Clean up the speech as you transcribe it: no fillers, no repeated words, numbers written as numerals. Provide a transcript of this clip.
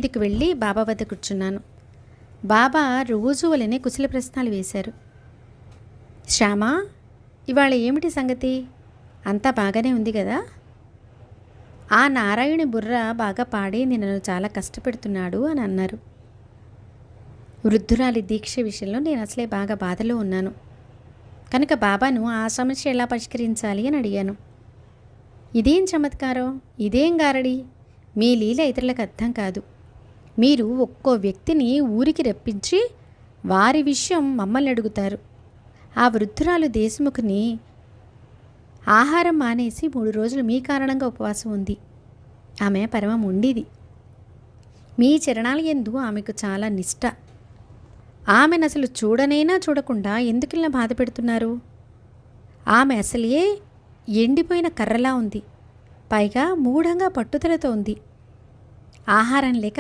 మీదకు వెళ్ళి బాబా వద్ద కూర్చున్నాను. బాబా రోజు వలనే కుశల ప్రశ్నలు వేశారు. శ్యామా, ఇవాళ ఏమిటి సంగతి? అంతా బాగానే ఉంది కదా? ఆ నారాయణ బుర్ర బాగా పాడి నన్ను చాలా కష్టపెడుతున్నాడు అని అన్నారు. వృద్ధురాలి దీక్ష విషయంలో నేను అసలే బాగా బాధలో ఉన్నాను కనుక బాబాను ఆ సమస్య ఎలా పరిష్కరించాలి అని అడిగాను. ఇదేం చమత్కారం, ఇదేం గారడి, మీ లీల ఇతరులకు అర్థం కాదు. మీరు ఒక్కో వ్యక్తిని ఊరికి రప్పించి వారి విషయం మమ్మల్ని అడుగుతారు. ఆ వృద్ధురాలు దేశముఖిని ఆహారం మానేసి 3 రోజులు మీ కారణంగా ఉపవాసం ఉంది. ఆమె పరమ మొండిది. మీ చరణాల యందు ఆమెకు చాలా నిష్ఠ. ఆమెను అసలు చూడనైనా చూడకుండా ఎందుకిలా బాధ పెడుతున్నారు? ఆమె అసలే ఎండిపోయిన కర్రలా ఉంది. పైగా మూఢంగా పట్టుదలతో ఉంది. ఆహారం లేక